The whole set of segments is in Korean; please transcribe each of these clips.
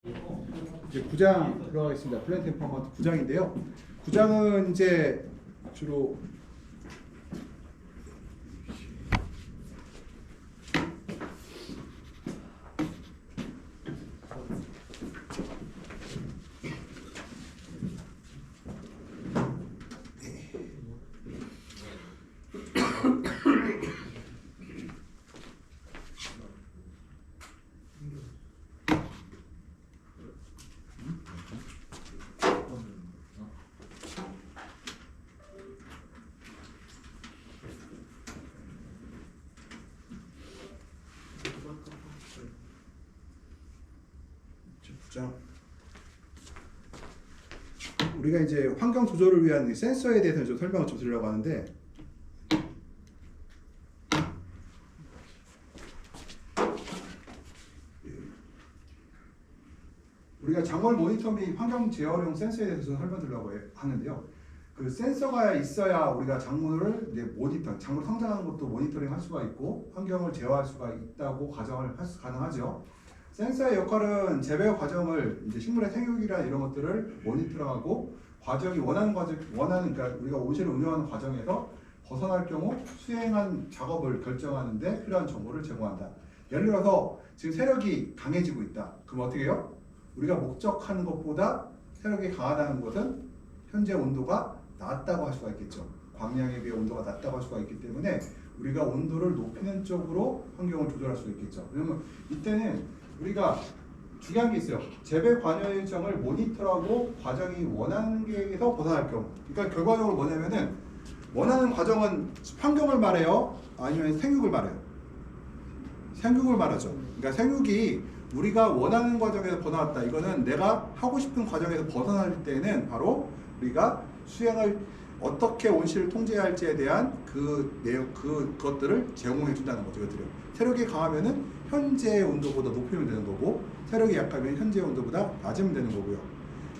이제 9장 들어가겠습니다. 플랜트 앤 퍼포먼스 9장인데요. 9장은 이제 주로 우리가 이제 환경 조절을 위한 센서에 대해서 좀 설명을 좀 드리려고 하는데, 우리가 작물 모니터 및 환경 제어용 센서에 대해서 좀 설명드리려고 하는데요. 그 센서가 있어야 우리가 작물을 이제 모니터, 작물 성장하는 것도 모니터링 할 수가 있고 환경을 제어할 수가 있다고 가정을 가능하죠. 센서의 역할은 재배 과정을 이제 식물의 생육이나 이런 것들을 모니터링하고 과정이 그러니까 우리가 온실을 운영하는 과정에서 벗어날 경우 수행한 작업을 결정하는데 필요한 정보를 제공한다. 예를 들어서 지금 세력이 강해지고 있다. 그럼 어떻게 해요? 우리가 목적하는 것보다 세력이 강하다는 것은 현재 온도가 낮다고 할 수가 있겠죠. 광량에 비해 온도가 낮다고 할 수가 있기 때문에 우리가 온도를 높이는 쪽으로 환경을 조절할 수 있겠죠. 그러면 이때는 우리가 중요한 게 있어요. 재배 관여 일정을 모니터하고 과정이 원하는 계획에서 벗어날 경우. 그러니까 결과적으로 뭐냐면은 원하는 과정은 환경을 말해요? 아니면 생육을 말해요? 생육을 말하죠. 그러니까 생육이 우리가 원하는 과정에서 벗어났다. 이거는 내가 하고 싶은 과정에서 벗어날 때는 바로 우리가 수행을 어떻게 온실을 통제해야 할지에 대한 그것들을 제공해 준다는 거죠. 이것들이요. 세력이 강하면은 현재의 온도보다 높이면 되는 거고, 세력이 약하면 현재의 온도보다 낮으면 되는 거고요.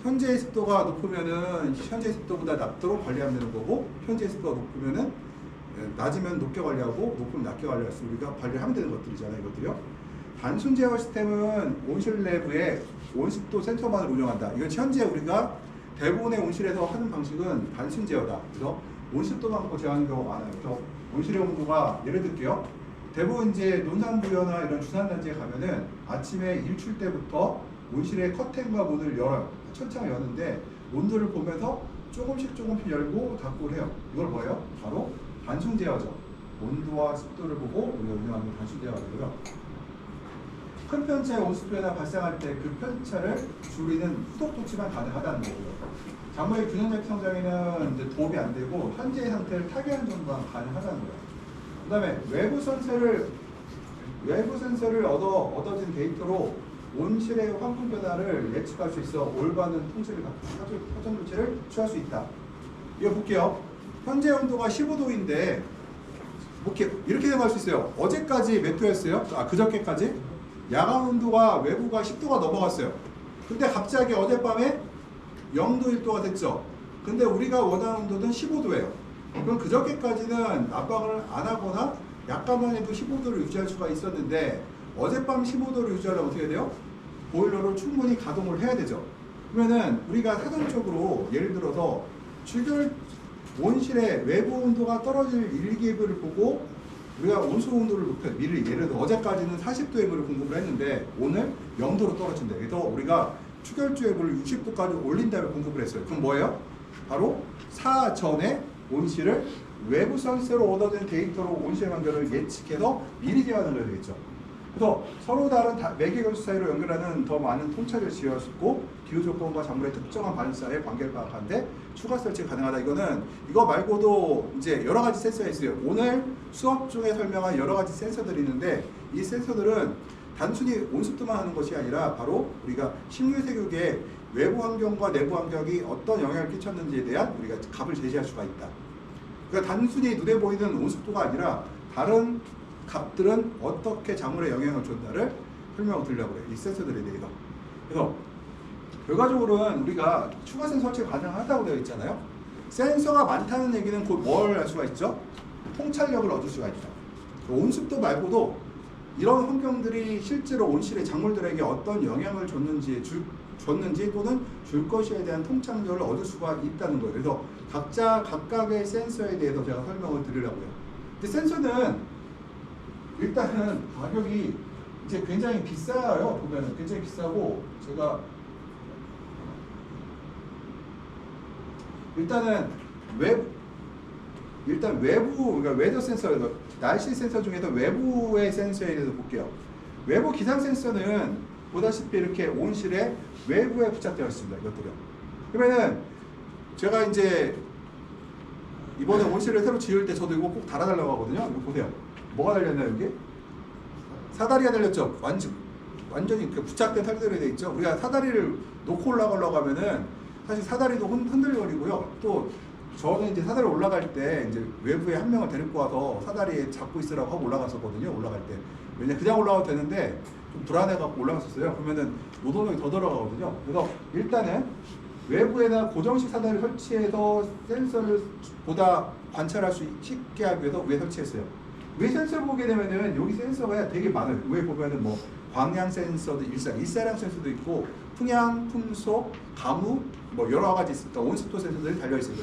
현재의 습도가 높으면은 현재의 습도보다 낮도록 관리하면 되는 거고, 현재의 습도가 높으면은 낮으면 높게 관리하고 높으면 낮게 관리할 수 우리가 관리를 하면 되는 것들이잖아요. 이것들이요. 단순 제어 시스템은 온실 내부에 온습도 센서만을 운영한다. 이건 현재 우리가 대부분의 온실에서 하는 방식은 단순 제어다. 그래서 온습도만 갖고 제어하는 경우가 많아요. 그래서 온실의 온도가 예를 들게요. 대부분 이제 논산부여나 이런 주산단지에 가면은 아침에 일출 때부터 온실의 커튼과 문을 열어요. 천창을 여는데 온도를 보면서 조금씩 열고 닫고 해요. 이걸 뭐예요? 바로 단순 제어죠. 온도와 습도를 보고 우리가 운영하는 게 단순 제어고요. 큰 편차의 온습 변화 발생할 때 그 편차를 줄이는 후속 조치만 가능하다는 거고요. 작물의 균형적 성장에는 이제 도움이 안 되고 현재의 상태를 타개하는 정도가 가능하다는 거예요. 그 다음에 외부 센서를 얻어진 데이터로 온실의 환경 변화를 예측할 수 있어 올바른 사전 조치를 취할 수 있다. 이거 볼게요. 현재 온도가 15도인데 이렇게 생각할 수 있어요. 어제까지 몇 도였어요? 그저께까지? 야간 온도가 외부가 10도가 넘어갔어요. 근데 갑자기 어젯밤에 0도 1도가 됐죠. 근데 우리가 원하는 온도는 15도예요. 그럼 그저께까지는 난방을 안 하거나 약간만 해도 15도를 유지할 수가 있었는데 어젯밤 15도를 유지하려면 어떻게 돼요? 보일러를 충분히 가동을 해야 되죠. 그러면은 우리가 사전적으로 예를 들어서 온실의 외부 온도가 떨어질 일기예보를 보고 우리가 온수 온도를 예를 들어 어제까지는 40도의 물을 공급을 했는데 오늘 0도로 떨어진다. 그래서 우리가 추결주의 물을 60도까지 올린 다음에 공급을 했어요. 그럼 뭐예요? 바로 사전에 온실을 외부 센서로 얻어낸 데이터로 온실 환경을 예측해서 미리 제어하는 거야 되겠죠. 그래서 서로 다른 매개결수 사이로 연결하는 더 많은 통찰을 지어주고 기후 조건과 작물의 특정한 반응사의 관계를 파악하는데 추가 설치가 가능하다. 이거 말고도 이제 여러 가지 센서가 있어요. 오늘 수업 중에 설명한 여러 가지 센서들이 있는데 이 센서들은 단순히 온습도만 하는 것이 아니라 바로 우리가 식물세균의 외부 환경과 내부 환경이 어떤 영향을 끼쳤는지에 대한 우리가 값을 제시할 수가 있다. 그러니까 단순히 눈에 보이는 온습도가 아니라 다른 값들은 어떻게 작물에 영향을 줬나를 설명을 드리려고 해요. 이 센서들에 대해서. 그래서 결과적으로는 우리가 추가 센서 설치가 가능하다고 되어 있잖아요. 센서가 많다는 얘기는 곧 뭘 할 수가 있죠? 통찰력을 얻을 수가 있죠. 온습도 말고도 이런 환경들이 실제로 온실의 작물들에게 어떤 영향을 줬는지 또는 줄 것에 대한 통찰력을 얻을 수가 있다는 거예요. 그래서 각각의 센서에 대해서 제가 설명을 드리려고요. 근데 센서는 일단은 가격이 이제 굉장히 비싸요. 보면은 굉장히 비싸고, 제가 일단 외부, 그러니까 웨더 센서, 날씨 센서 중에서 외부의 센서에 대해서 볼게요. 외부 기상 센서는 보다시피 이렇게 온실의 외부에 부착되어 있습니다. 이것들이요. 그러면은 제가 이제 이번에 온실을 새로 지을 때 저도 이거 꼭 달아달라고 하거든요. 이거 보세요. 뭐가 달렸나요, 여기? 사다리가 달렸죠. 완전히 부착된 사다리가 되어 있죠. 우리가 사다리를 놓고 올라가려고 하면은 사실 사다리도 흔들거리고요. 또 저는 이제 사다리 올라갈 때 이제 외부에 한 명을 데리고 와서 사다리에 잡고 있으라고 하고 올라갔었거든요. 올라갈 때. 왜냐 그냥 올라가도 되는데 좀 불안해갖고 올라갔었어요. 그러면은 노동력이 더 들어가거든요. 그래서 일단은 외부에다 고정식 사다리를 설치해서 센서를 보다 관찰할 수 있게 하기 위해서 위에 설치했어요. 위에 센서 보게 되면은 여기 센서가 되게 많아요. 위에 보면은 뭐 광량 센서도 일사량 센서도 있고 풍향, 풍속, 가무 뭐 여러 가지 있습니다. 온습도 센서들이 달려 있어요.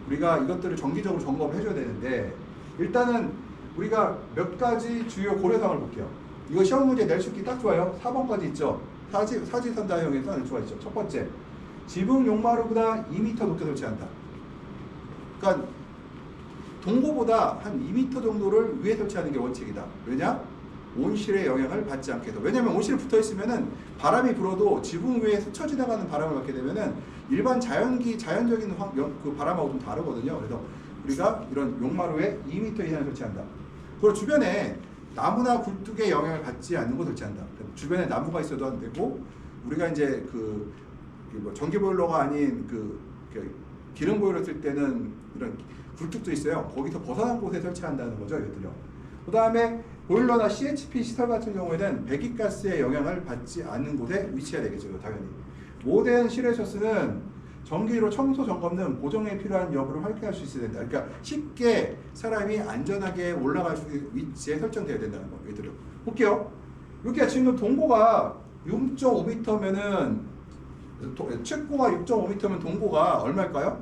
우리가 이것들을 정기적으로 점검을 해줘야 되는데, 일단은 우리가 몇 가지 주요 고려사항을 볼게요. 이거 시험 문제 낼 수 있기 딱 좋아요. 4번까지 있죠. 사지선다형에서 낼 수가 있죠. 첫 번째, 지붕 용마루보다 2m 높게 설치한다. 그러니까 동고보다 한 2m 정도를 위에 설치하는 게 원칙이다. 왜냐? 온실의 영향을 받지 않게 해서. 왜냐면 온실에 붙어 있으면은 바람이 불어도 지붕 위에 스쳐 지나가는 바람을 받게 되면은 일반 자연적인 그 바람하고 좀 다르거든요. 그래서 우리가 이런 용마루에 2m 이상을 설치한다. 그리고 주변에 나무나 굴뚝의 영향을 받지 않는 곳을 설치한다. 주변에 나무가 있어도 안 되고, 우리가 이제 뭐 전기 보일러가 아닌 기름 보일러 쓸 때는 이런 굴뚝도 있어요. 거기서 벗어난 곳에 설치한다는 거죠, 이것들요. 그 다음에 보일러나 CHP 시설 같은 경우에는 배기가스의 영향을 받지 않는 곳에 위치해야 되겠죠, 당연히. 모든 실외셔스는 정기로 청소 점검 등 고정에 필요한 여부를 확인할 수 있어야 된다. 그러니까 쉽게 사람이 안전하게 올라갈 수 있는 위치에 설정되어야 된다는 거. 얘들을 볼게요. 여기가 지금 동고가 6.5m면은 측고가 6.5m면 동고가 얼마일까요?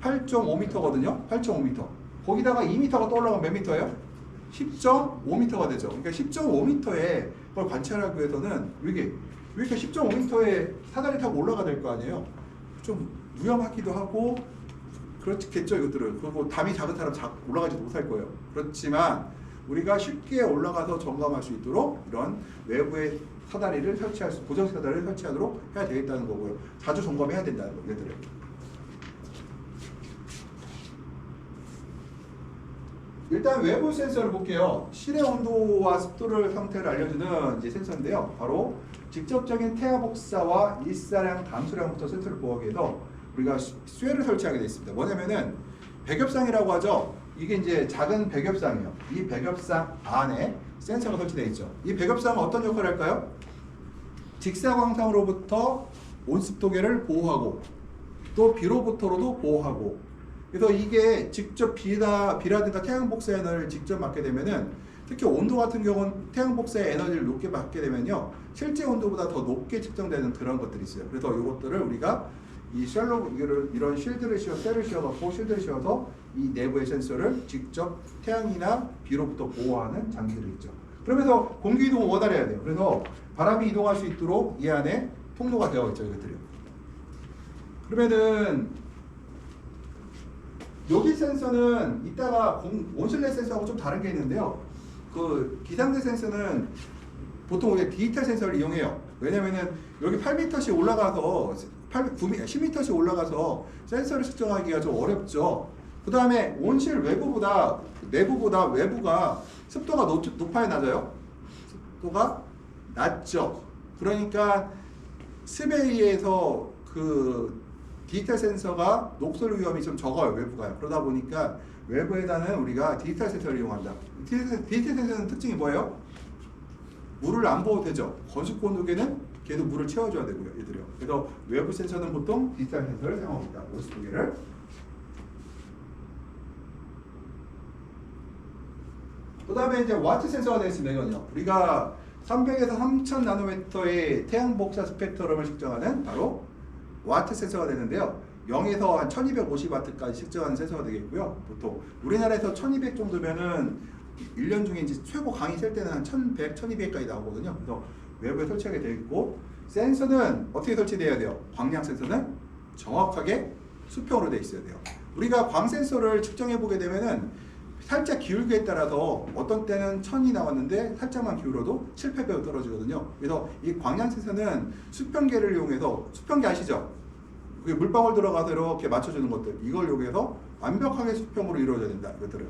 8.5m거든요. 8.5m. 거기다가 2m가 또 올라가면 몇 m예요? 10.5m가 되죠. 그러니까 10.5m에 그걸 관찰하기 위해서는 이렇게 10.5m에 사다리 타고 올라가야 될 거 아니에요. 좀 위험하기도 하고 그렇겠죠, 이것들은. 그리고 담이 작은 사람 올라가지도 못할 거예요. 그렇지만 우리가 쉽게 올라가서 점검할 수 있도록 이런 외부에 사다리를 고정식 사다리를 설치하도록 해야 되겠다는 거고요. 자주 점검해야 된다는 거예요, 얘들을. 일단 외부 센서를 볼게요. 실내 온도와 습도를 상태를 알려주는 이제 센서인데요. 바로 직접적인 태양 복사와 일사량, 담수량부터 센서를 보호하기 위해서 우리가 쇠를 설치하게 되어 있습니다. 뭐냐면은 백엽상이라고 하죠. 이게 이제 작은 백엽상이에요. 이 백엽상 안에 센서가 설치되어 있죠. 이 백엽상은 어떤 역할을 할까요? 직사광선으로부터 온습도계를 보호하고 또 비로부터로도 보호하고, 그래서 이게 직접 비라든가 태양 복사 에너지를 직접 받게 되면은, 특히 온도 같은 경우는 태양 복사의 에너지를 높게 받게 되면요, 실제 온도보다 더 높게 측정되는 그런 것들이 있어요. 그래서 이것들을 우리가 이 이런 셀을 씌워서 이 내부의 센서를 직접 태양이나 비로부터 보호하는 장비들이 있죠. 그러면서 공기 이동을 원활해야 돼요. 그래서 바람이 이동할 수 있도록 이 안에 통로가 되어 있죠, 이것들이. 그러면은 여기 센서는 이따가 온실내 센서하고 좀 다른 게 있는데요. 그 기상대 센서는 보통 우리가 디지털 센서를 이용해요. 왜냐면은 여기 8m씩 올라가서 10m씩 올라가서 센서를 측정하기가 좀 어렵죠. 그 다음에 온실 내부보다 외부가 습도가 높아야 낮아요? 습도가 낮죠. 그러니까 습에 의해서 그 디지털 센서가 녹슬 위험이 좀 적어요, 외부가요. 그러다 보니까 외부에다는 우리가 디지털 센서를 이용한다. 디지털 센서는 특징이 뭐예요? 물을 안 부어도 되죠. 건축본도계는 걔도 물을 채워줘야 되고요, 얘들이요. 그래서 외부 센서는 보통 디지털 센서를 사용합니다. 온습도계를. 그 그 다음에 이제 와트 센서가 되겠습니다. 이거는요. 우리가 300에서 3000 나노미터의 태양 복사 스펙트럼을 측정하는 바로 와트 센서가 되는데요. 0에서 한 1250와트까지 측정하는 센서가 되겠고요. 보통 우리나라에서 1200 정도면은 1년 중에 이제 최고 강이 셀 때는 한 1100, 1200까지 나오거든요. 그래서 외부에 설치하게 되어 있고, 센서는 어떻게 설치되어야 돼요? 광량 센서는 정확하게 수평으로 되어 있어야 돼요. 우리가 광 센서를 측정해 보게 되면은 살짝 기울기에 따라서 어떤 때는 1000이 나왔는데 살짝만 기울어도 7, 8배로 떨어지거든요. 그래서 이 광량 센서는 수평계를 이용해서, 수평계 아시죠? 물방울 들어가서 이렇게 맞춰주는 것들, 이걸 이용해서 완벽하게 수평으로 이루어져야 된다, 이것들은.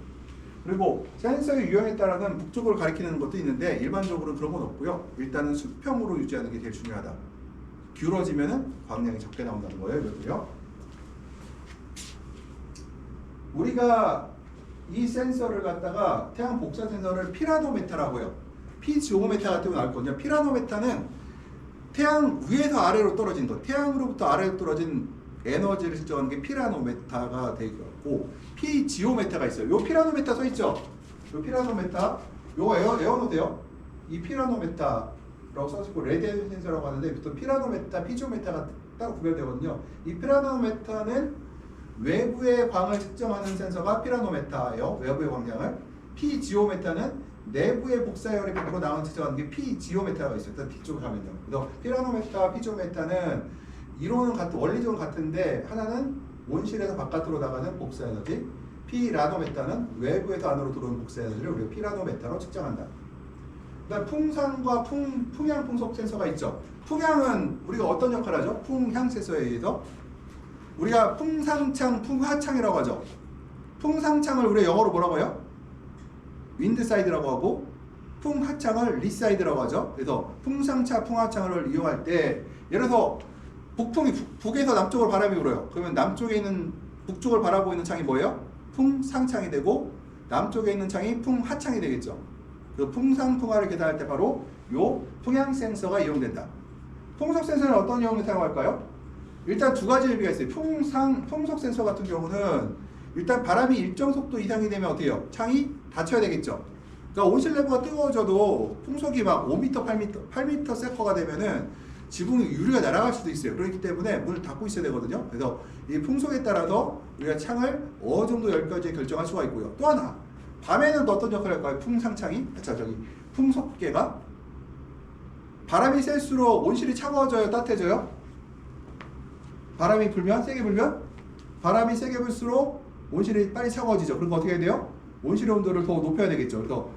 그리고 센서의 유형에 따라서는 북쪽을 가리키는 것도 있는데 일반적으로는 그런 건 없고요. 일단은 수평으로 유지하는 게 제일 중요하다. 기울어지면은 광량이 적게 나온다는 거예요, 이것도요. 우리가 이 센서를 갖다가 태양 복사 센서를 피라노메타라고 해요. 피지오메타 같은 거 나올 거든요. 피라노메타는 태양 위에서 아래로 떨어진 것, 태양으로부터 아래로 떨어진 에너지를 측정하는 게 피라노메타가 되고, 피지오메타가 있어요. 요 피라노메타 써 있죠? 요 피라노메타, 요거 외워놓으세요. 이 피라노메타라고 써있고 레디에이션 센서라고 하는데, 보통 피라노메타, 피지오메타가 따로 구별되거든요. 이 피라노메타는 외부의 광을 측정하는 센서가 피라노메타예요. 외부의 광량을. 피지오메타는 내부의 복사열이 밖으로 나오는 측정하는 게 피지오메타가 있어요. 일단 뒤쪽으로 가면요. 그래서 피라노메타, 피지오메타는 이론은 같은, 원리적으로 같은데 하나는 온실에서 바깥으로 나가는 복사 에너지, 피라노메타는 외부에서 안으로 들어오는 복사 에너지를 우리가 피라노메타로 측정한다. 그다음 풍산과 풍향 풍속 센서가 있죠. 풍향은 우리가 어떤 역할을 하죠? 풍향 센서에 의해서 우리가 풍상창, 풍하창이라고 하죠. 풍상창을 우리가 영어로 뭐라고 해요? 윈드사이드라고 하고, 풍하창을 리사이드라고 하죠. 그래서 풍상차, 풍하창을 이용할 때, 예를 들어서 북풍이 북에서 남쪽으로 바람이 불어요. 그러면 남쪽에 있는, 북쪽을 바라보이는 창이 뭐예요? 풍상창이 되고, 남쪽에 있는 창이 풍하창이 되겠죠. 그래서 풍상, 풍하를 계산할 때 바로 요 풍향 센서가 이용된다. 풍속 센서는 어떤 경우에 사용할까요? 일단 두 가지 의미가 있어요. 풍속 센서 같은 경우는 일단 바람이 일정 속도 이상이 되면 어떻게 해요? 창이 닫혀야 되겠죠. 그러니까 온실 내부가 뜨거워져도 풍속이 막 5m, 8m 세커가 되면은 지붕 유리가 날아갈 수도 있어요. 그렇기 때문에 문을 닫고 있어야 되거든요. 그래서 이 풍속에 따라서 우리가 창을 어느 정도 열까지 결정할 수가 있고요. 또 하나, 밤에는 또 어떤 역할을 할까요? 풍상창이? 풍속계가 바람이 셀수록 온실이 차가워져요? 따뜻해져요? 바람이 불면, 세게 불면, 바람이 세게 불수록 온실이 빨리 차가워지죠. 그러니까 어떻게 해야 돼요? 온실의 온도를 더 높여야 되겠죠. 그래서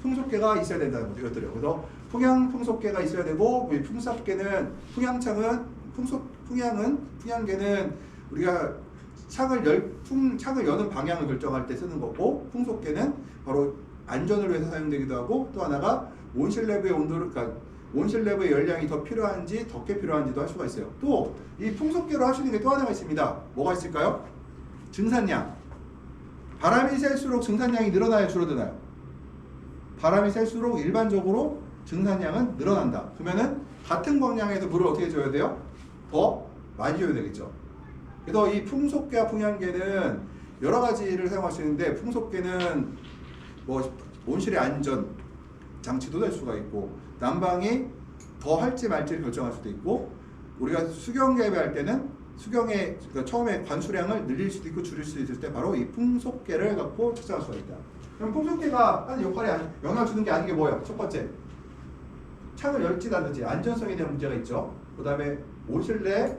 풍속계가 있어야 된다는 거죠. 이것들이요. 그래서 풍속계가 있어야 되고, 풍속계는, 풍향계는 우리가 창을 여는 방향을 결정할 때 쓰는 거고, 풍속계는 바로 안전을 위해서 사용되기도 하고, 또 하나가 온실 내부의 온도를, 그러니까 온실 내부의 열량이 더 필요한지 적게 필요한지도 할 수가 있어요. 또 이 풍속계로 할 수 있는 게 또 하나가 있습니다. 뭐가 있을까요? 증산량. 바람이 셀수록 증산량이 늘어나요, 줄어드나요? 바람이 셀수록 일반적으로 증산량은 늘어난다. 그러면은 같은 광량에서 물을 어떻게 줘야 돼요? 더 많이 줘야 되겠죠. 그래서 이 풍속계와 풍향계는 여러 가지를 사용할 수 있는데, 풍속계는 뭐 온실의 안전 장치도 될 수가 있고, 난방이 더 할지 말지를 결정할 수도 있고, 우리가 수경 개배할 때는 수경의, 그러니까 처음에 관수량을 늘릴 수도 있고 줄일 수도 있을 때 바로 이 풍속계를 갖고 측정할 수가 있다. 그럼 풍속계가 하는 역할이 영향을 주는 게 아닌 게 뭐예요? 첫 번째, 창을 열지 닫는지 안전성에 대한 문제가 있죠. 그 다음에 온실 내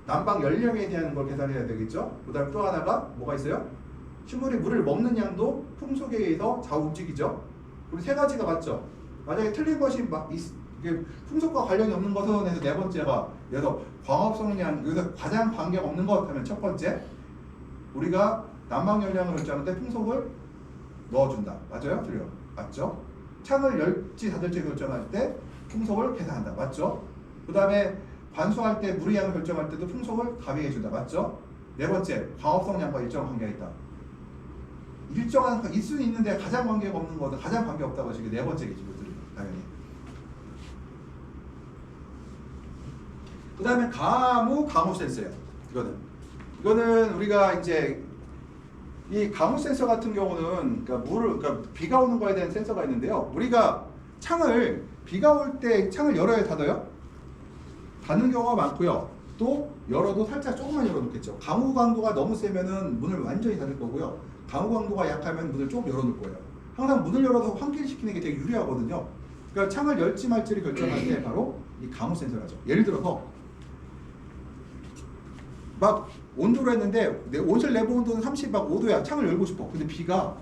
난방 연령에 대한 걸 계산해야 되겠죠. 그 다음에 또 하나가 뭐가 있어요? 식물이 물을 먹는 양도 풍속에 의해서 좌우 움직이죠. 그리고 세 가지가 맞죠. 만약에 틀린 것이 이게 풍속과 관련이 없는 것은 해서 네 번째가, 예를 들어 광합성량, 여기서 가장 관계가 없는 것 하면 첫 번째, 우리가 난방 연량을 결정하는데 풍속을 넣어준다. 맞아요? 틀려요? 맞죠? 창을 열지 닫을지 결정할 때 풍속을 계산한다. 맞죠? 그 다음에 관수할 때 물의 양을 결정할 때도 풍속을 가미해준다. 맞죠? 네 번째, 광합성량과 일정한 관계가 있다. 일정한, 있을 수는 있는데 가장 관계가 없는 것은 가장 관계 없다고 하시게 네 번째 기준들이 당연히. 그 다음에 가무 센서예요. 이거는 우리가 이제 이 가무 센서 같은 경우는 그러니까 비가 오는 거에 대한 센서가 있는데요. 우리가 창을 비가 올 때 창을 열어야 닫아요? 닫는 경우가 많고요. 또 열어도 살짝 조금만 열어놓겠죠. 가무 강도가 너무 세면은 문을 완전히 닫을 거고요. 가무 강도가 약하면 문을 조금 열어놓을 거예요. 항상 문을 열어서 환기시키는 게 되게 유리하거든요. 그러니까 창을 열지 말지를 결정할 때 바로 이 가무 센서라죠. 예를 들어서 막 온도로 했는데 내 온실 내부 온도는 35도야. 창을 열고 싶어. 근데 비가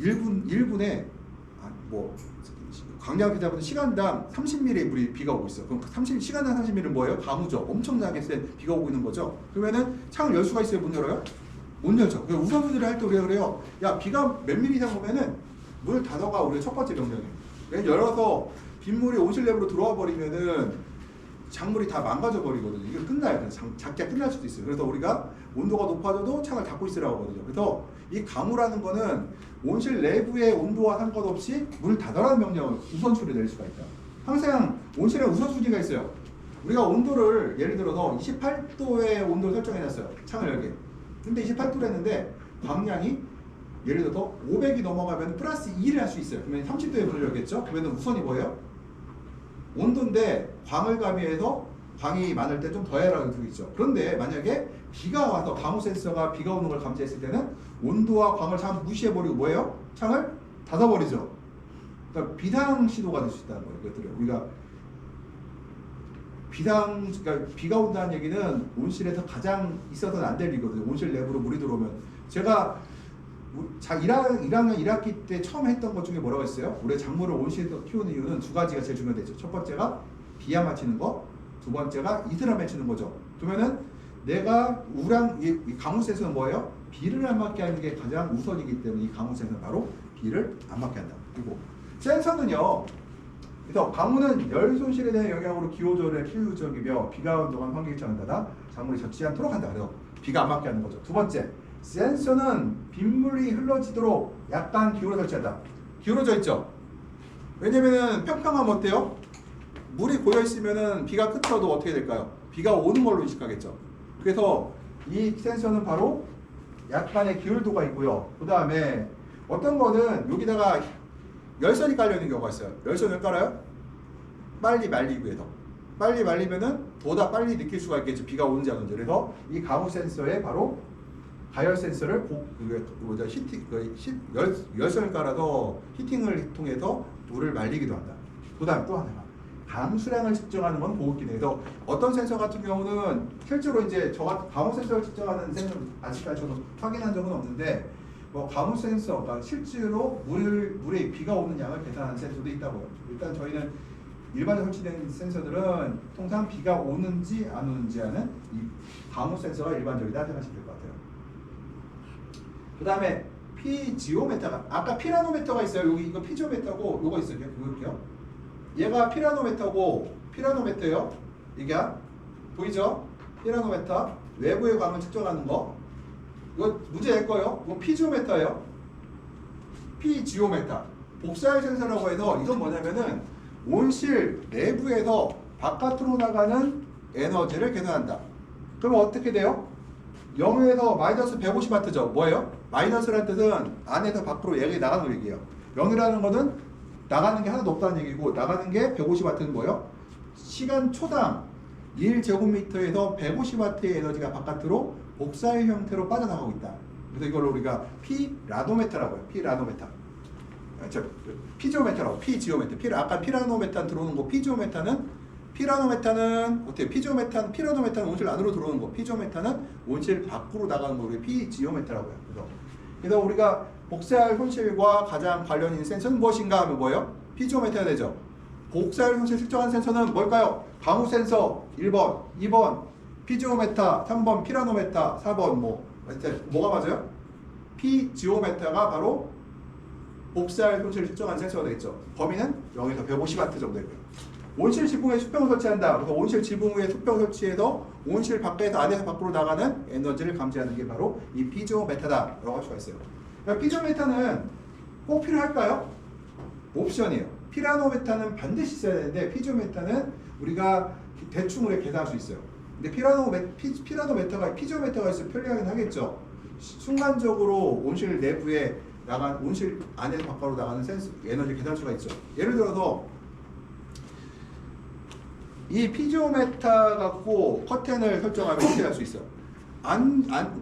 1분에 뭐 강력하게 잡은 시간당 30mm 물이 비가 오고 있어. 그럼 30시간당 30mm는 뭐예요? 가무죠. 엄청나게 센 비가 오고 있는 거죠. 그러면은 창을 열 수가 있어요? 못 열어요? 못 열죠. 우선순위를 할 때 우리가 그래요. 야, 비가 몇 미리 이상 오면은 문을 닫아가. 우리가 첫 번째 명령이에요. 열어서 빗물이 온실 내부로 들어와 버리면은 작물이 다 망가져 버리거든요. 이거 끝나요. 작게 끝날 수도 있어요. 그래서 우리가 온도가 높아져도 창을 닫고 있으라고 하거든요. 그래서 이 가무라는 거는 온실 내부의 온도와 상관없이 문을 닫아라는 명령을 우선순위를 내릴 수가 있다. 항상 온실에 우선순위가 있어요. 우리가 온도를 예를 들어서 28도의 온도를 설정해놨어요. 창을 열게. 근데 28도를 했는데 광량이 예를 들어서 500이 넘어가면 플러스 2를 할 수 있어요. 그러면 30도에 문을 열겠죠? 그러면 우선이 뭐예요? 온도인데 광을 가미해서 광이 많을 때 좀 더 해라고 되어 있죠. 그런데 만약에 비가 와서 가무 센서가 비가 오는 걸 감지했을 때는 온도와 광을 참 무시해버리고 뭐예요? 창을 닫아버리죠. 그러니까 비상 신호가 될 수 있다는 거예요. 이것들을 우리가 그러니까 비가 온다는 얘기는 온실에서 가장 있어서는 안 될 일이거든요. 온실 내부로 물이 들어오면 제가 1학년 1학기 때 처음 했던 것 중에 뭐라고 했어요? 우리 작물을 온실에서 키우는 이유는 두 가지가 제일 중요하죠. 첫 번째가 비야 맞히는 거, 두 번째가 이슬아 맞히는 거죠. 그러면은 내가 이 가무 센서는 뭐예요? 비를 안 맞게 하는 게 가장 우선이기 때문에 이 가무 센서는 바로 비를 안 맞게 한다. 그리고 센서는요. 그래서 가무는 열 손실에 대한 영향으로 기후 조절에 필수적이며 비가 오는 동안 환경이 정한다. 작물이 젖지 않도록 한다. 그래서 비가 안 맞게 하는 거죠. 두 번째, 센서는 빗물이 흘러지도록 약간 기울어 설치한다. 기울어져 있죠. 왜냐면은 평평하면 어때요? 물이 고여 있으면은 비가 끝어도 어떻게 될까요? 비가 오는 걸로 인식하겠죠. 그래서 이 센서는 바로 약간의 기울도가 있고요. 그 다음에 어떤 거는 여기다가 열선이 깔려 있는 경우가 있어요. 열선 왜 깔아요? 빨리 말리기 위해서. 빨리 말리면은 보다 빨리 느낄 수가 있겠죠. 비가 오는지 안 오는지. 그래서 이 가무 센서에 바로 가열 센서를 열선을 깔아서 히팅을 통해서 물을 말리기도 한다. 그 다음 또 하나가 강수량을 측정하는 건 보급기능에서 어떤 센서 같은 경우는 실제로 이제 가무 센서를 측정하는 센서는 아직까지 저도 확인한 적은 없는데 뭐 가무 센서가 실제로 물에 비가 오는 양을 계산하는 센서도 있다고요. 일단 저희는 일반적으로 설치된 센서들은 통상 비가 오는지 안 오는지 하는 이 가무 센서가 일반적이다 생각하시면 될 것 같아요. 그 다음에 피지오메타가 아까 피라노메터가 있어요. 여기 이거 피지오메터고 요거 있어요. 보여볼게요. 얘가 피라노메터예요. 이게 보이죠? 피라노메터 외부의 광을 측정하는 거. 이거 문제 낼 거예요. 이거 피지오메터예요. 피지오메터 복사열 센서라고 해서 이건 뭐냐면은 온실 내부에서 바깥으로 나가는 에너지를 계산한다. 그러면 어떻게 돼요? 0에서 마이너스 150W죠. 뭐예요? 마이너스라는 뜻은 안에서 밖으로 얘기 나가는 얘기예요. 0이라는 거는 나가는 게 하나도 없다는 얘기고 나가는 게 150W는 뭐예요? 시간 초당 1제곱미터에서 150W의 에너지가 바깥으로 복사의 형태로 빠져나가고 있다. 그래서 이걸 우리가 피라노메타라고 해요. 피라노메타. 피지오메타라고. 피지오메타. 아까 피라노메타 들어오는 거 피라노메타는 어때요? 피라노메타는 온실 안으로 들어오는 거. 피지오메타는 온실 밖으로 나가는 거. 우리 피지오메타라고 해요. 그래서 우리가 복사열 손실과 가장 관련 있는 센서는 무엇인가 하면 뭐예요? 피지오메타가 되죠. 복사열 손실 측정한 센서는 뭘까요? 가무 센서 1번, 2번 피지오메타, 3번 피라노메타, 4번 뭐가 맞아요? 피지오메타가 바로 복사열 손실을 측정한 센서가 되겠죠. 범위는 0에서 150W 정도 되고요. 온실 지붕에 수평을 설치한다. 그래서 온실 지붕 위에 수평 설치해서 온실 밖에서 안에서 밖으로 나가는 에너지를 감지하는 게 바로 이 피지오메타다라고 할 수가 있어요. 그러니까 피지오메타는 꼭 필요할까요? 옵션이에요. 피라노메타는 반드시 있어야 되는데 피지오메타는 우리가 대충 계산할 수 있어요. 근데 피지오메타가 있으면 편리하긴 하겠죠. 순간적으로 온실 내부에 온실 안에서 바깥으로 나가는 센스 에너지 계산할 수가 있죠. 예를 들어서 이 피지오메타 갖고 커튼을 설정하면 이렇게 할 수 있어.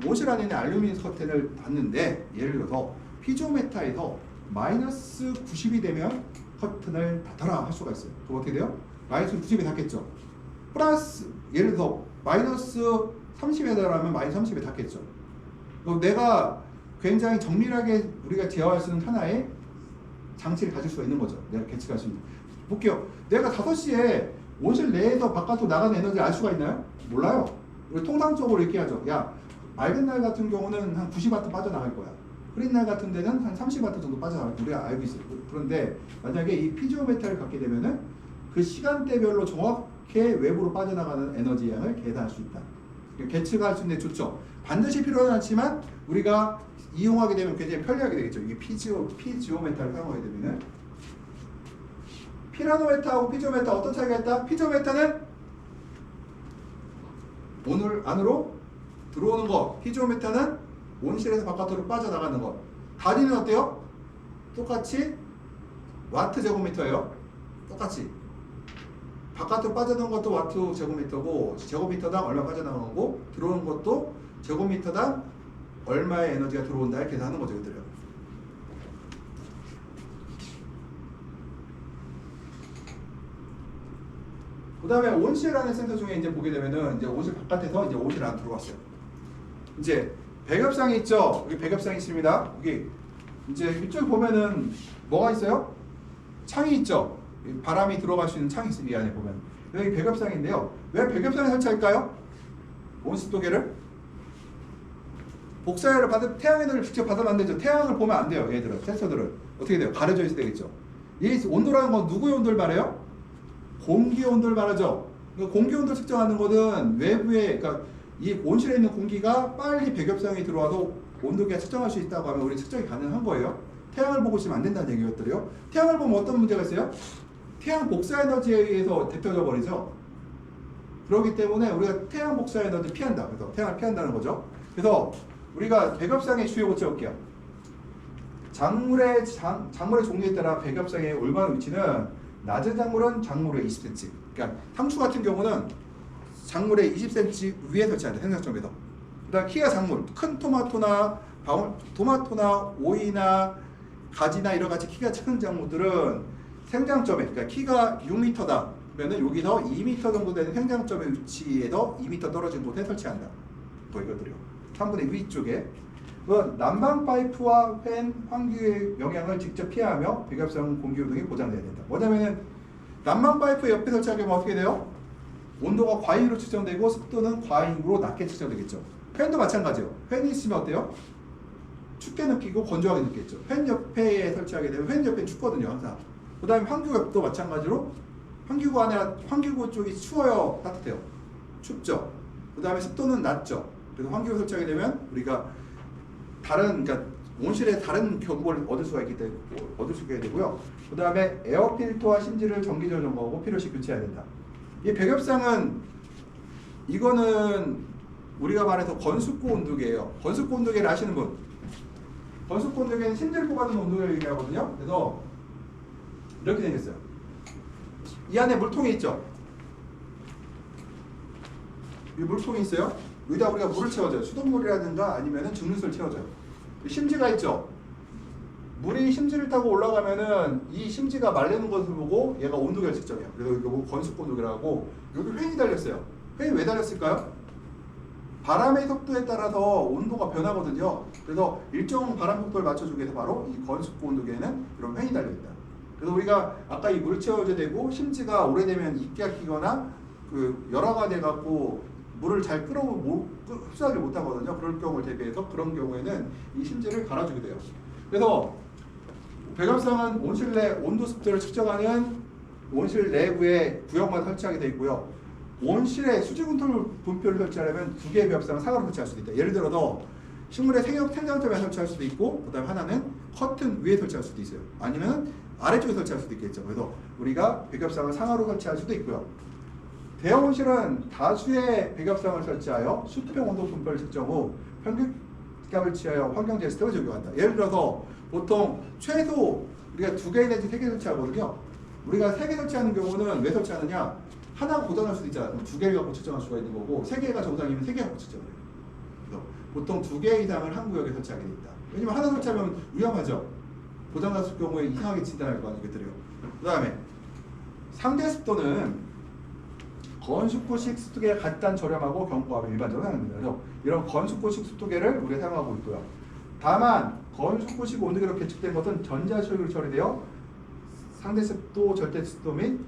온실 안에 있는 알루미늄 커튼을 닫는데 예를 들어서 피지오메타에서 마이너스 90이 되면 커튼을 닫아라 할 수가 있어요. 그럼 어떻게 돼요? 마이너스 90에 닫겠죠. 플러스 예를 들어 마이너스 30에 달하면 마이너스 30에 닫겠죠. 내가 굉장히 정밀하게 우리가 제어할 수 있는 하나의 장치를 가질 수가 있는 거죠. 내가 계측할 수 있는. 볼게요. 내가 5시에 온실 내에서 바깥으로 나가는 에너지를 알 수가 있나요? 몰라요. 우리 통상적으로 이렇게 하죠. 야, 맑은 날 같은 경우는 한 90W 빠져나갈 거야. 흐린 날 같은 데는 한 30W 정도 빠져나갈 거야. 우리가 알고 있어요. 그런데 만약에 이 피지오메타를 갖게 되면은 그 시간대별로 정확히 외부로 빠져나가는 에너지 양을 계산할 수 있다. 계측할 수 있는 데 좋죠. 반드시 필요는 않지만 우리가 이용하게 되면 굉장히 편리하게 되겠죠. 이게 피지오메타를 사용하게 되면은 피라노메타하고 피지오메타 어떤 차이가 있다? 피지오메타는 온을 안으로 들어오는 것, 피지오메타는 온실에서 바깥으로 빠져나가는 것. 단위는 어때요? 똑같이 와트 제곱미터예요. 똑같이 바깥으로 빠져나오는 것도 와트 제곱미터고 제곱미터당 얼마 빠져나가고 들어오는 것도 제곱미터당 얼마의 에너지가 들어온다 이렇게 하는 거죠. 이들요. 그 다음에 온실이라는 센서 중에 이제 보게 되면은 이제 온실 바깥에서 이제 온실 안 들어왔어요. 이제 배겹상이 있죠. 여기 배겹상이 있습니다. 여기 이제 이쪽 보면은 뭐가 있어요? 창이 있죠. 바람이 들어갈 수 있는 창이 있어요. 이 안에 보면 여기 배겹상인데요. 왜 배겹상에 설치할까요? 온습도계를 복사열을 태양 에너지를 직접 받으면 안 되죠. 태양을 보면 안 돼요. 얘들은 센서들은 어떻게 돼요? 가려져 있어야 되겠죠. 이 온도라는 건 누구의 온도를 말해요? 공기 온도를 말하죠. 그러니까 공기 온도 측정하는 것은 외부에 그러니까 이 온실에 있는 공기가 빨리 배겹상에 들어와서 온도계가 측정할 수 있다고 하면 우리 측정이 가능한 거예요. 태양을 보고 있으면 안 된다는 얘기였더래요. 태양을 보면 어떤 문제가 있어요? 태양 복사 에너지에 의해서 데펴져 버리죠. 그렇기 때문에 우리가 태양 복사 에너지 피한다. 그래서 태양을 피한다는 거죠. 그래서 우리가 배겹상의 주요 고쳐볼게요. 작물의 종류에 따라 배겹상의 올바른 위치는 낮은 작물은 작물의 20cm. 그러니까 상추 같은 경우는 작물의 20cm 위에 설치한다. 생산점에서. 그다음 키가 작물, 큰 토마토나 오이나 가지나 이런 같이 키가 큰 작물들은 생장점에 그러니까 키가 6m다. 그러면 여기서 2m 정도 되는 생장점의 위치에서 2m 떨어진 곳에 설치한다. 뭐 이거들이요. 3분의 위쪽에. 난방 파이프와 팬, 환기의 영향을 직접 피하며 배겹상 공기 유동이 보장돼야 된다. 뭐냐면은 난방 파이프 옆에 설치하게 하면 어떻게 돼요? 온도가 과잉으로 측정되고 습도는 과잉으로 낮게 측정되겠죠. 팬도 마찬가지예요. 팬이 있으면 어때요? 춥게 느끼고 건조하게 느끼겠죠. 팬 옆에 설치하게 되면 팬 옆에 춥거든요, 항상. 그 다음에 환기구 옆도 마찬가지로 환기구 쪽이 추워요, 따뜻해요? 춥죠. 그 다음에 습도는 낮죠. 그래서 환기구 설치하게 되면 우리가 그러니까 온실에 다른 경보를 얻을 수가 있게 되고요. 그 다음에 에어 필터와 심지를 정기적으로 점검하고 필요시 교체해야 된다. 이 배겹상은 이거는 우리가 말해서 건습고 온도계예요. 건습고 온도계를 아시는 분? 건습고 온도계는 심지를 뽑아주는 온도계를 얘기하거든요. 그래서 이렇게 생겼어요. 이 안에 물통이 있죠. 이 물통이 있어요. 여기다 우리가 물을 채워줘요. 수돗물이라든가 아니면은 증류수를 채워줘요. 심지가 있죠. 물이 심지를 타고 올라가면은 이 심지가 마르는 것을 보고 얘가 온도계를 측정해요. 그래서 이거 건습고 온도계라고 여기 팬이 달렸어요. 팬이 왜 달렸을까요? 바람의 속도에 따라서 온도가 변하거든요. 그래서 일정 바람 속도를 맞춰주기 위해서 바로 이 건습고 온도계에는 이런 팬이 달려있다. 그래서 우리가 아까 이 물을 채워줘야 되고 심지가 오래되면 익기가 끼거나 열화가 돼갖고 물을 잘 흡수하지 못하거든요. 그럴 경우를 대비해서 그런 경우에는 이 심지를 갈아주게 돼요. 그래서 배겹상은 온실 내 온도 습도를 측정하는 온실 내부에 구역만 설치하게 되어 있고요. 온실에 수직 온도 분표를 설치하려면 두 개의 배겹상을 상하로 설치할 수도 있다. 예를 들어서 식물의 생장점에 설치할 수도 있고, 그다음 하나는 커튼 위에 설치할 수도 있어요. 아니면 아래쪽에 설치할 수도 있겠죠. 그래서 우리가 배겹상을 상하로 설치할 수도 있고요. 대형 온실은 다수의 배겹상을 설치하여 수평 온도 분포를 측정 후 평균 값을 취하여 환경제어 시스템을 적용한다. 예를 들어서 보통 최소 우리가 2개 내지 3개 설치하거든요. 우리가 3개 설치하는 경우는 왜 설치하느냐? 하나가 고장날 수도 있잖아. 그럼 2개를 갖고 측정할 수가 있는 거고 3개가 정상이면 3개 갖고 측정을 해요. 그래서 보통 2개 이상을 한 구역에 설치하게 돼 있다. 왜냐면 하나 설치하면 위험하죠. 고장났을 경우에 이상하게 진단할 거 아니겠어요. 그 다음에 상대 습도는 건축구식 습도계가 가장 저렴하고 경고압을 일반적으로 사용합니다. 그래서 이런 건축구식 습도계를 우리가 사용하고 있고요. 다만 건축구식 온도계로 계측된 것은 전자철기로 처리되어 상대 습도, 절대 습도 및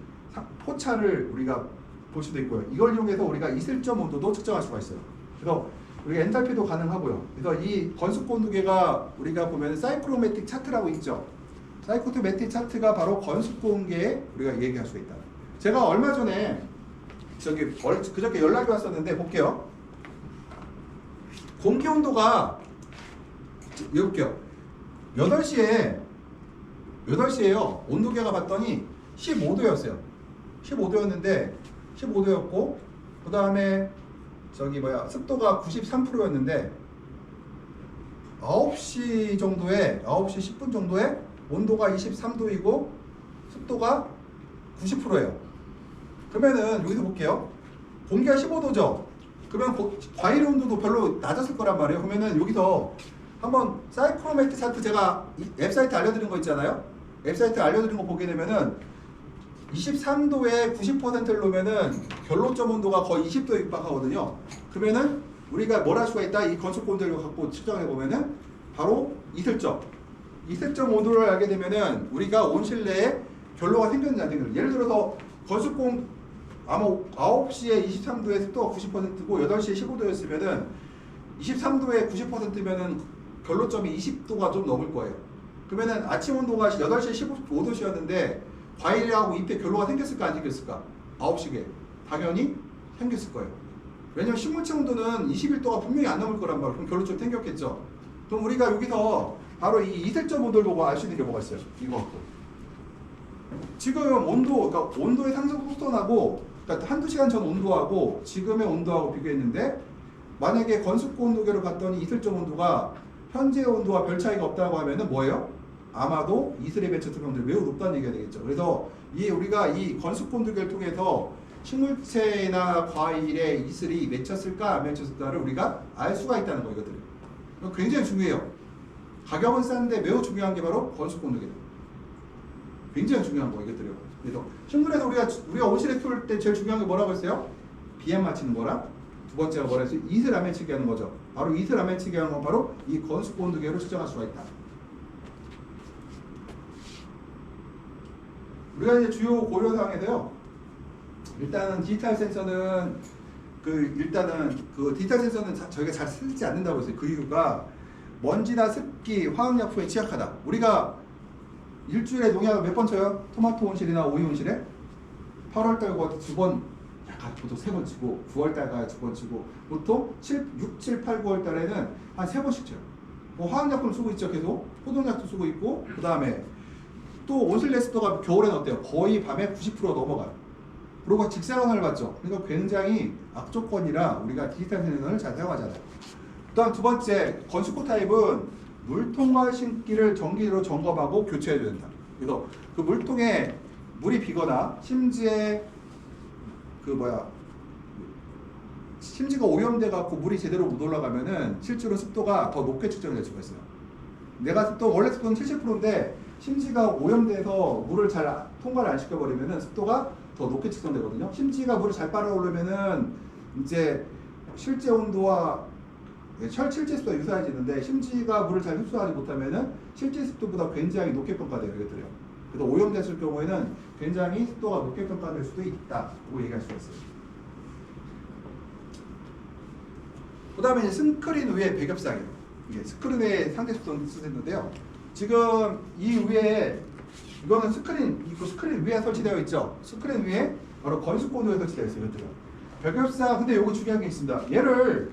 포차를 우리가 볼 수도 있고요. 이걸 이용해서 우리가 이슬점 온도도 측정할 수가 있어요. 그래서 우리가 엔탈피도 가능하고요. 그래서 이 건축 온도계가 우리가 보면 사이클로매틱 차트라고 있죠. 사이클로매틱 차트가 바로 건축 온도계에 우리가 얘기할 수가 있다. 제가 얼마 전에 그저께 연락이 왔었는데 볼게요. 공기 온도가 볼게요. 8시에요. 온도계가 봤더니 15도였어요. 15도였는데 15도였고 그 다음에 습도가 93%였는데 9시 10분 정도에 온도가 23도이고 습도가 90%예요. 그러면은 여기서 볼게요. 공기가 15도죠. 그러면 과일 온도도 별로 낮았을 거란 말이에요. 그러면은 여기서 한번 사이클로매틱 차트 제가 웹사이트 알려드린 거 있잖아요. 웹사이트 알려드린 거 보게 되면은 23도에 90%를 놓으면은 결론점 온도가 거의 20도에 육박하거든요. 그러면은 우리가 뭘 할 수가 있다. 이 건축 온도를 갖고 측정해 보면은 바로 이슬점 온도를 알게 되면은 우리가 온 실내에 결로가 생겼는지 안 생겼는지. 예를 들어서 건축공 아마 9시에 23도에 습도가 90%고 8시에 15도였으면은 23도에 90%면은 결로점이 20도가 좀 넘을 거예요. 그러면은 아침 온도가 8시에 15도씨였는데 과일하고 잎에 결로가 생겼을까 안 생겼을까? 9시에 당연히 생겼을 거예요. 왜냐면 식물체 온도는 21도가 분명히 안 넘을 거란 말이에요. 그럼 결로점 생겼겠죠. 그럼 우리가 여기서 바로 이 이슬점 온도를 보고 알 수 있는 게 뭐가 있어요? 이거 갖고. 지금 그러니까 온도의 상승 속도하고 그러니까 한두 시간 전 온도하고 지금의 온도하고 비교했는데 만약에 건축 온도계로 봤더니 이슬점 온도가 현재 온도와 별 차이가 없다고 하면은 뭐예요? 아마도 이슬의 배치 확률이 매우 높다는 얘기가 되겠죠. 그래서 우리가 이 건축 온도계를 통해서 식물체나 과일에 이슬이 맺혔을까 안 맺혔을까를 우리가 알 수가 있다는 거 이거들이. 굉장히 중요해요. 가격은 싼데 매우 중요한 게 바로 건축 온도계예요. 굉장히 중요한 거 이것들이요. 그래서 식물에서 우리가 온실에 키울 때 제일 중요한 게 뭐라고 했어요? 비행 맞추는 거랑 두 번째가 뭐라 했어요? 이슬 안 맺히게 하는 거죠. 바로 이슬 안 맺히게 하는 건 바로 이 건축 온도계로 측정할 수가 있다. 우리가 이제 주요 고려 사항에서요. 일단은 디지털 센서는 디지털 센서는 저희가 잘 쓰지 않는다고 했어요. 그 이유가 먼지나 습기, 화학약품에 취약하다. 우리가 일주일에 농약을 몇 번 쳐요? 토마토 온실이나 오이 온실에 8월달 거 2번, 약간 보통 3번 치고 9월달 가야 2번 치고 보통 6, 7, 8, 9월달에는 한 3번씩 쳐요. 화학약품 쓰고 있죠. 계속 포도약도 쓰고 있고 그 다음에 또 온실내 습도가 겨울에는 어때요? 거의 밤에 90% 넘어가요. 그리고 직사광을 받죠. 그러니까 굉장히 악조건이라 우리가 디지털 센서를 잘 사용하잖아요. 또한 두 번째, 건축구 타입은 물통과 심기를 정기적으로 점검하고 교체해줘야 된다. 그래서 그 물통에 물이 비거나 심지가 오염돼 갖고 물이 제대로 못 올라가면은 실제로 습도가 더 높게 측정될 수가 있어요. 원래 습도는 70%인데 심지가 오염돼서 물을 잘 통과를 안 시켜버리면은 습도가 더 높게 측정되거든요. 심지가 물을 잘 빨아오르면은 이제 실제 온도와 실제 습도가 유사해지는데 심지가 물을 잘 흡수하지 못하면은 실제 습도보다 굉장히 높게 평가돼요. 이것들이요. 그래서 오염됐을 경우에는 굉장히 습도가 높게 평가될 수도 있다고 얘기할 수가 있어요. 그 다음에 이제 스크린 위에 배겹상이에요. 이게 스크린 위에 상대 습도는 쓰는데요. 지금 이 위에 이거는 스크린 위에 설치되어 있죠. 스크린 위에 바로 건축 온도에 설치되어 있어요. 이것들은. 배겹상 근데 요거 중요한 게 있습니다. 얘를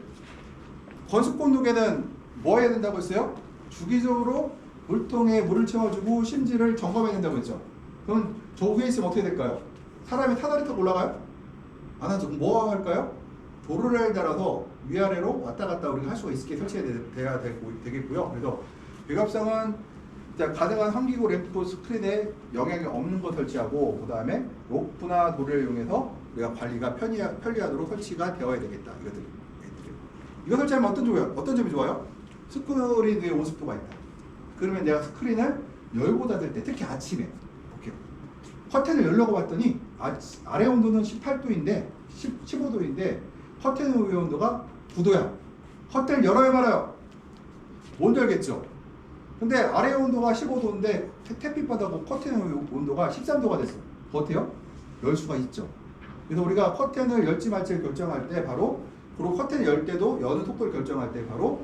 건축 온도계는 뭐 해야 된다고 했어요? 주기적으로 물통에 물을 채워주고 심지를 점검해야 된다고 했죠. 그럼 저 위에 있으면 어떻게 될까요? 사람이 사다리 타고 올라가요? 안 하죠. 그럼 뭐 할까요? 도로를 달아서 위아래로 왔다 갔다 우리가 할 수가 있게 설치돼야 되겠고요. 그래서 배갑상은 가능한 환기구 램프 스크린에 영향이 없는 거 설치하고 그 다음에 로프나 도를 이용해서 우리가 관리가 편리하도록 설치가 되어야 되겠다. 이거 설치하면 어떤 점이 좋아요? 스크린 위에 온습도가 있다. 그러면 내가 스크린을 열고 닫을 때 특히 아침에 볼게요. 커튼을 열려고 봤더니 아래 온도는 18도인데 15도인데 커튼 위의 온도가 9도야. 커튼을 열어야 말아요. 못 열겠죠. 근데 아래 온도가 15도인데 햇빛바다고 커튼의 온도가 13도가 됐어. 어때요? 열 수가 있죠. 그래서 우리가 커튼을 열지 말지를 결정할 때 바로 그리고 커튼을 열 때도 여는 속도를 결정할 때 바로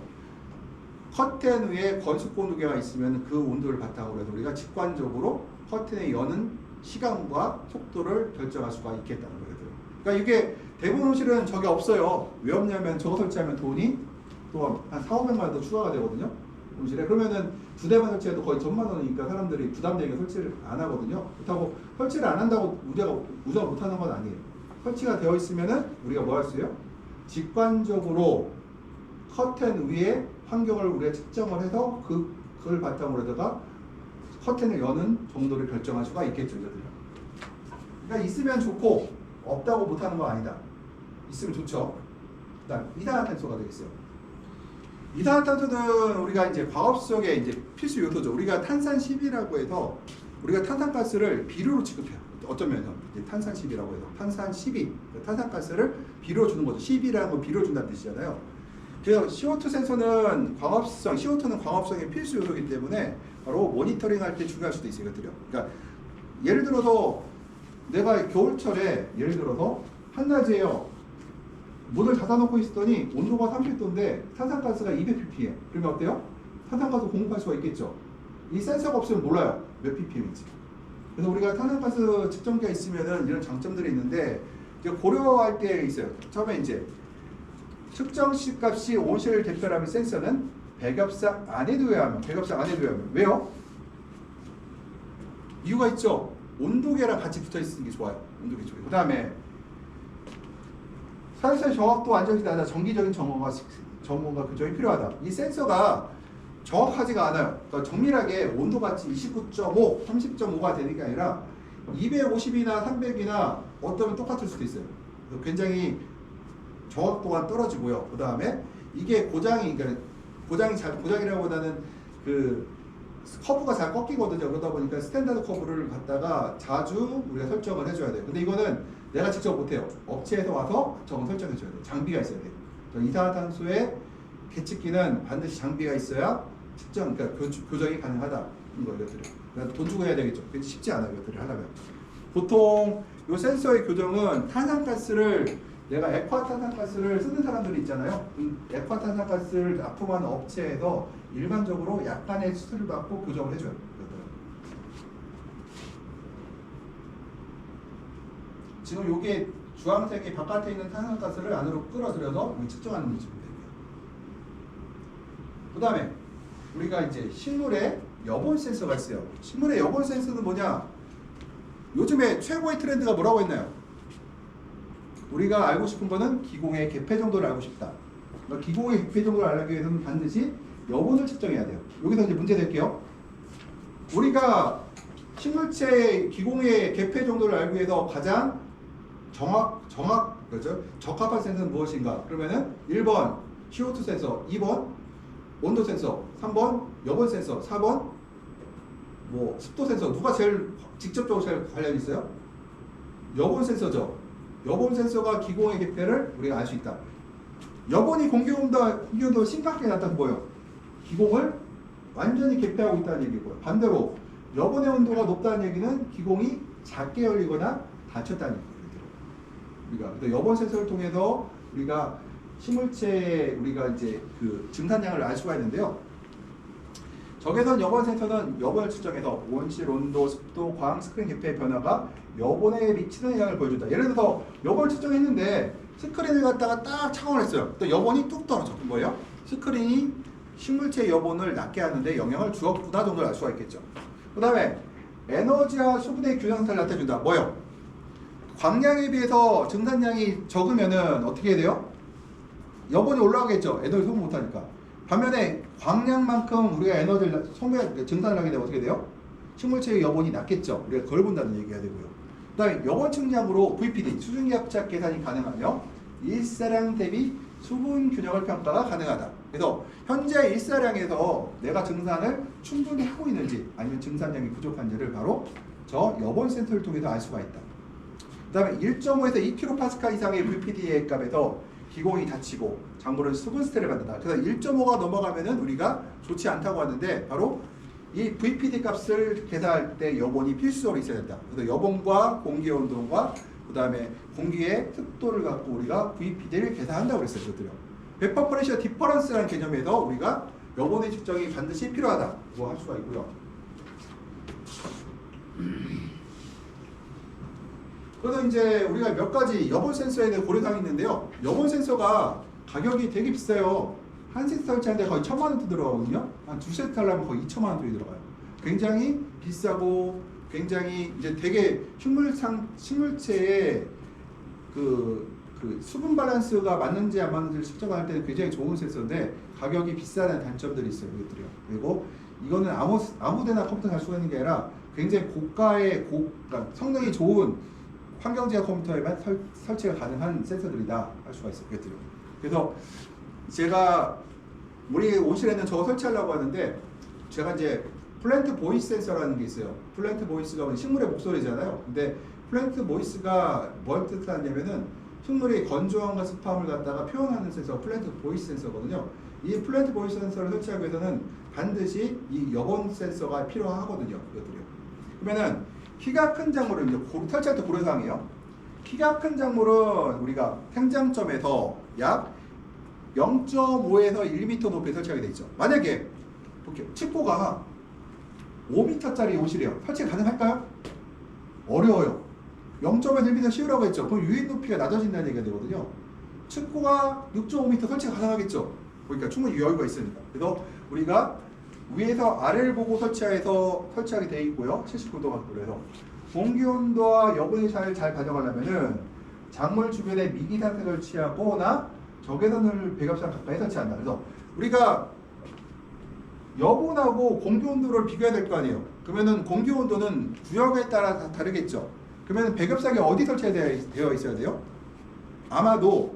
커튼 위에 건축 온도계가 있으면 그 온도를 바탕으로 해서 우리가 직관적으로 커튼의 여는 시간과 속도를 결정할 수가 있겠다는 거거든요. 그러니까 이게 대부분 호실은 저게 없어요. 왜 없냐면 저거 설치하면 돈이 또 한 4,500만 원 더 추가가 되거든요. 호실에 그러면은 두 대만 설치해도 거의 1,000만 원이니까 사람들이 부담되게 설치를 안 하거든요. 그렇다고 설치를 안 한다고 우리가 못하는 건 아니에요. 설치가 되어 있으면은 우리가 뭐 할 수 있어요? 직관적으로 커튼 위에 환경을 우리가 측정을 해서 그걸 바탕으로 해다가 커튼을 여는 정도를 결정할 수가 있겠죠. 그러니까 있으면 좋고 없다고 못하는 건 아니다. 있으면 좋죠. 그다음 이산화탄소가 되겠어요. 이산화탄소는 우리가 이제 과업수역의 이제 필수 요소죠. 우리가 탄산10이라고 해서 우리가 탄산가스를 비료로 취급해요. 어떤 면에서 탄산10이라고 해서 탄산12 탄산가스를 비료로 주는 거죠. 10이라는 건 비료로 준다는 뜻이잖아요. 그래서 CO2 센서는 광합성, CO2는 광합성의 필수 요소이기 때문에 바로 모니터링 할 때 중요할 수도 있어요. 그러니까 예를 들어서 내가 겨울철에 예를 들어서 한낮에요. 문을 닫아놓고 있었더니 온도가 30도인데 탄산가스가 200ppm. 그러면 어때요? 탄산가스 공급할 수가 있겠죠. 이 센서가 없으면 몰라요. 몇 ppm인지. 그래서 우리가 탄산가스 측정기가 있으면은 이런 장점들이 있는데 고려할 게 있어요. 처음에 이제 측정 시값이 온실을 대표하는 센서는 배겹상 안에 두어야 하면 왜요? 이유가 있죠. 온도계랑 같이 붙어 있는 게 좋아요. 온도계 쪽에. 그 다음에 사회사의 정확도 안정이 낮아 정기적인 점검과 교정이 필요하다. 이 센서가 정확하지가 않아요. 그러니까 정밀하게 온도같이 29.5, 30.5가 되는 게 아니라 250이나 300이나 어쩌면 똑같을 수도 있어요. 그래서 굉장히 정확도가 떨어지고요. 그 다음에 이게 고장이라기보다는 그 커브가 잘 꺾이거든요. 그러다 보니까 스탠다드 커브를 갖다가 자주 우리가 설정을 해줘야 돼요. 근데 이거는 내가 직접 못해요. 업체에서 와서 저거 설정해줘야 돼요. 장비가 있어야 돼요. 이산화탄소의 계측기는 반드시 장비가 있어야 측정, 그러니까 교정이 가능하다. 이거들을. 그러니까 돈 주고 해야 되겠죠. 그게 쉽지 않아요. 이것들을 하려면. 보통 이 센서의 교정은 탄산가스를 내가 액화탄산가스를 쓰는 사람들이 있잖아요. 액화탄산가스를 납품하는 업체에서 일반적으로 약간의 수수료를 받고 교정을 해줘요. 지금 이게 주황색이 바깥에 있는 탄산가스를 안으로 끌어들여서 측정하는 모습입니다. 그 다음에 우리가 이제 식물의 여본 센서가 있어요. 식물의 여본 센서는 뭐냐? 요즘에 최고의 트렌드가 뭐라고 했나요? 우리가 알고 싶은 거는 기공의 개폐 정도를 알고 싶다. 그러니까 기공의 개폐 정도를 알기 위해서는 반드시 여본을 측정해야 돼요. 여기서 이제 문제 낼게요. 우리가 식물체의 기공의 개폐 정도를 알기 위해서 가장 그렇죠? 적합한 센서는 무엇인가? 그러면은 1번 CO2 센서, 2번 온도 센서, 3번 여본 센서, 4번 뭐 습도 센서. 누가 제일 직접적으로 제일 관련이 있어요? 여본 센서죠. 여본 센서가 기공의 개폐를 우리가 알 수 있다. 여본이 공기온도 심각하게 낮다는 뭐예요? 기공을 완전히 개폐하고 있다는 얘기고요. 반대로 여본의 온도가 높다는 얘기는 기공이 작게 열리거나 닫혔다는 얘기예요. 우리가 여본 센서를 통해서 우리가 식물체의 우리가 이제 그 증산량을 알 수가 있는데요. 적외선 여본 센서는 여본을 측정해서 온실, 온도, 습도, 광, 스크린 개폐의 변화가 여본에 미치는 영향을 보여준다. 예를 들어서 여본을 측정했는데 스크린을 갖다가 딱 착용을 했어요. 또 여본이 뚝 떨어져. 뭐예요? 스크린이 식물체의 여본을 낮게 하는데 영향을 주었구나 정도를 알 수가 있겠죠. 그 다음에 에너지와 수분의 균형 상태를 나타준다. 뭐예요? 광량에 비해서 증산량이 적으면은 어떻게 해야 돼요? 여본이 올라가겠죠. 에너지 소모 못하니까. 반면에 광량만큼 우리가 에너지를 증산을 하게 되면 어떻게 돼요? 식물체의 여본이 낮겠죠. 우리가 그걸 본다는 얘기가 되고요. 그 다음에 여본 측량으로 VPD, 수중기압착 계산이 가능하며 일사량 대비 수분 균형을 평가가 가능하다. 그래서 현재 일사량에서 내가 증산을 충분히 하고 있는지 아니면 증산량이 부족한지를 바로 저 여본 센서를 통해서 알 수가 있다. 그 다음에 1.5에서 2kPa 이상의 VPD의 값에서 기공이 닫히고 작물은 수분 스테를 받는다. 그래서 1.5가 넘어가면은 우리가 좋지 않다고 하는데 바로 이 VPD 값을 계산할 때 여본이 필수적으로 있어야 된다. 그래서 여본과 공기 온도와 그 다음에 공기의 습도를 갖고 우리가 VPD를 계산한다고 그랬어요. 그것들요. 베퍼 프레셔 디퍼런스라는 개념에서 우리가 여본의 측정이 반드시 필요하다고 할 수가 있고요. 그래서 이제 우리가 몇 가지 여본 센서에 대한 고려사항이 있는데요. 여본 센서가 가격이 되게 비싸요. 한 세트 설치하는데 거의 1,000만 원 들어가거든요. 한 두 세트 하려면 거의 2천만 원 정도 들어가요. 굉장히 비싸고 굉장히 이제 되게 식물체의 그 수분 밸런스가 맞는지 안 맞는지를 측정할 때는 굉장히 좋은 센서인데 가격이 비싸다는 단점들이 있어요. 이것들이요. 그리고 이거는 아무데나 컴퓨터 살 수가 있는 게 아니라 굉장히 고가의 그러니까 성능이 좋은 환경제어 컴퓨터에만 설치가 가능한 센서들이다 할 수가 있어요. 이것들이요. 그래서 제가 우리 온실에는 저거 설치하려고 하는데 제가 이제 플랜트 보이스 센서라는 게 있어요. 플랜트 보이스가 식물의 목소리잖아요. 근데 플랜트 보이스가 뭘 뜻하냐면은 식물의 건조함과 습함을 갖다가 표현하는 센서, 플랜트 보이스 센서거든요. 이 플랜트 보이스 센서를 설치하기 위해서는 반드시 이 여본 센서가 필요하거든요. 이것들이요. 그러면은 키가 큰 작물을 이제 설치할 때 고려사항이에요. 키가 큰 작물은 우리가 생장점에서 약 0.5에서 1m 높이에 설치하게 돼 있죠. 만약에 볼게요. 칩고가 5m짜리 온실이에요. 설치 가능할까요? 어려워요. 0.5에서 1m 씌우라고 했죠. 그럼 유인 높이가 낮아진다는 얘기가 되거든요. 칩고가 6.5m 설치가 가능하겠죠. 그러니까 충분히 여유가 있으니까. 그래서 우리가 위에서 아래를 보고 설치하게 돼 있고요. 79도가 그래서 공기 온도와 여분의 잘 가져가려면은 작물 주변에 미기 상태를 취하거나 적외선을 배ገብ상 가까이 설치한다. 그래서 우리가 여분하고 공기 온도를 비교해야 될 거 아니에요. 그러면은 공기 온도는 구역에 따라 다르겠죠. 그러면 배ገብ상이 어디 설치되어 있어야 돼요? 아마도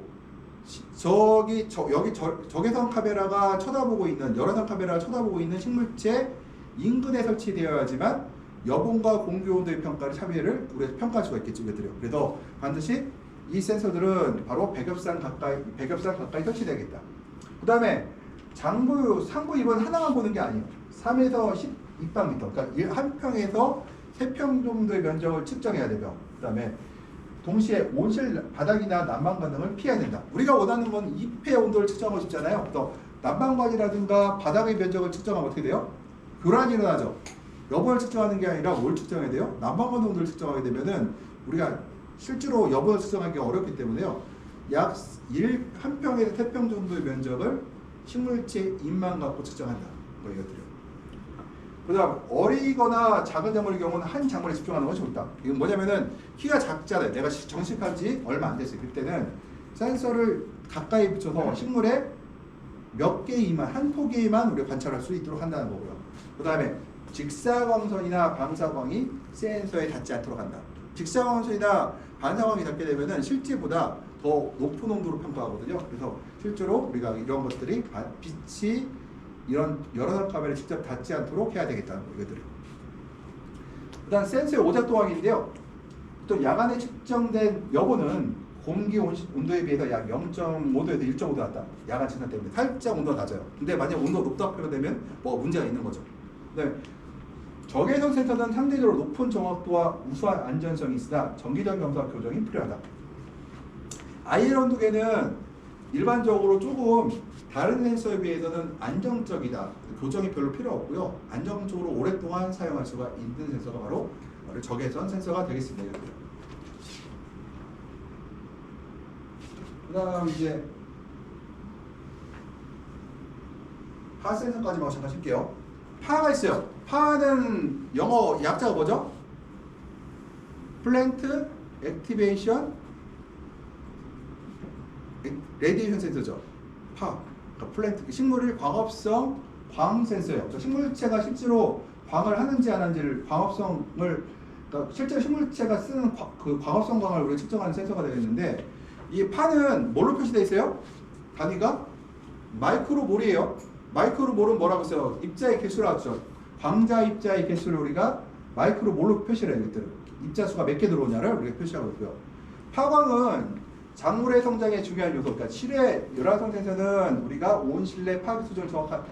여기 적외선 카메라가 쳐다보고 있는 열화상 카메라가 쳐다보고 있는 식물체 인근에 설치되어야지만 여분과 공기 온도의 평가를 차별을 우리가 평가할 수가 있겠죠. 그래서 반드시 이 센서들은 바로 배겹상 가까이 설치되겠다. 그 다음에 상부 2번 하나만 보는 게 아니에요. 3에서 12방미터, 그러니까 한 평에서 3평 정도의 면적을 측정해야 되며, 그 다음에 동시에 온실 바닥이나 난방관 등을 피해야 된다. 우리가 원하는 건 잎의 온도를 측정하고 싶잖아요. 그래서 난방관이라든가 바닥의 면적을 측정하면 어떻게 돼요? 교란이 일어나죠. 여분을 측정하는 게 아니라 뭘 측정해야 돼요? 난방관 온도를 측정하게 되면은 우리가 실제로 여분을 측정하기 어렵기 때문에요. 약 1평에서 3평 정도의 면적을 식물체 잎만 갖고 측정한다. 뭐 이것들이요. 그다음 어리거나 작은 작물의 경우는 한 작물에 집중하는 것이 좋다. 이건 뭐냐면은 키가 작잖아요. 내가 정식한 지 얼마 안 됐어요. 그때는 센서를 가까이 붙여서 식물에 몇 개이만 한 포기만 우리가 관찰할 수 있도록 한다는 거고요. 그다음에 직사광선이나 방사광이 센서에 닿지 않도록 한다. 직사광선이나 반사광이 닿게 되면은 실제보다 더 높은 온도로 평가하거든요. 그래서 실제로 우리가 이런 것들이 빛이 이런 여러 카메라에 직접 닿지 않도록 해야 되겠다는 거 이것들을. 그다음 센서의 오작동학인데요. 또 야간에 측정된 여분은 공기 온도에 비해서 약 0.5도에서 1.5도 낮다. 야간 측정 때문에 살짝 온도가 낮아요. 근데 만약 온도가 높다 되면 뭐 문제가 있는 거죠. 네. 적외선 센서는 상대적으로 높은 정확도와 우수한 안전성이 있으나 정기적 검사 교정이 필요하다. 아이언 두개는 일반적으로 조금 다른 센서에 비해서는 안정적이다. 교정이 별로 필요 없고요. 안정적으로 오랫동안 사용할 수가 있는 센서가 바로 적외선 센서가 되겠습니다. 그 다음 이제 파 센서까지만 잠깐 쉴게요. 파가 있어요. 파는 영어 약자가 뭐죠? 플랜트 액티베이션 레디에이션 센서죠. 그러니까 플랜트 식물의 광합성 광 센서예요. 그러니까 식물체가 실제로 광을 하는지 안 하는지를 광합성을 그러니까 실제 식물체가 쓰는 그 광합성 광을 우리가 측정하는 센서가 되겠는데 이 파는 뭘로 표시되어 있어요? 단위가 마이크로몰이에요. 마이크로몰은 뭐라고 써요? 입자의 개수라고 하죠. 광자 입자의 개수를 우리가 마이크로몰로 표시를 해요. 이것들은 입자 수가 몇 개 들어오냐를 우리가 표시하고 있고요. 파광은 작물의 성장에 중요한 요소. 그러니까 실외 열화성 센서는 우리가 온실내 파괴 수준을 정확하게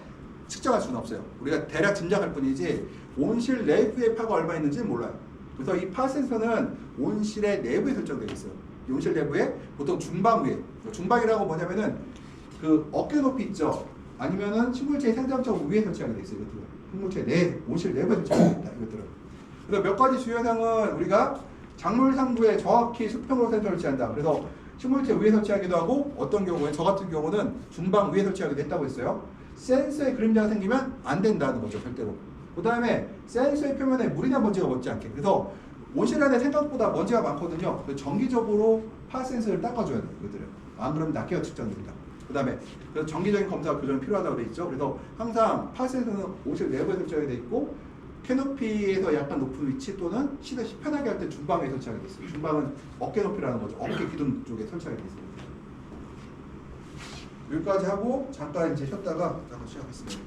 측정할 수는 없어요. 우리가 대략 짐작할 뿐이지 온실 내부의 파가 얼마 있는지는 몰라요. 그래서 이 파 센서는 온실의 내부에 설정되어 있어요. 이 온실 내부에 보통 중방 위에, 중방이라고 뭐냐면은 그 어깨 높이 있죠. 아니면은 식물체의 생장점 위에 설치하게 돼 있어요. 이것들은 식물체 내 온실 내부에 설치하게 됩니다. 이것들은. 그래서 몇 가지 주요 사항은 우리가 작물 상부에 정확히 수평으로 센서를 설치한다. 그래서 식물체 위에 설치하기도 하고 어떤 경우에 저 같은 경우는 중방 위에 설치하기도 했다고 했어요. 센서에 그림자가 생기면 안 된다는 거죠. 절대로. 그 다음에 센서의 표면에 물이나 먼지가 묻지 않게. 그래서 온실 안에 생각보다 먼지가 많거든요. 정기적으로 파 센서를 닦아줘야 돼요. 이것들은. 안 그러면 낱개가 측정됩니다. 그 다음에 정기적인 검사와 교정이 필요하다고 되어 있죠. 그래서 항상 파 센서는 온실 내부에 설치하게 되어 있고 캐노피에서 약간 높은 위치 또는 시듯이 편하게 할 때 중방에 설치하게 되어 있어요. 중방은 어깨 높이라는 거죠. 어깨 기둥 쪽에 설치하게 되어 있습니다. 여기까지 하고 잠깐 이제 쉬었다가 시작하겠습니다.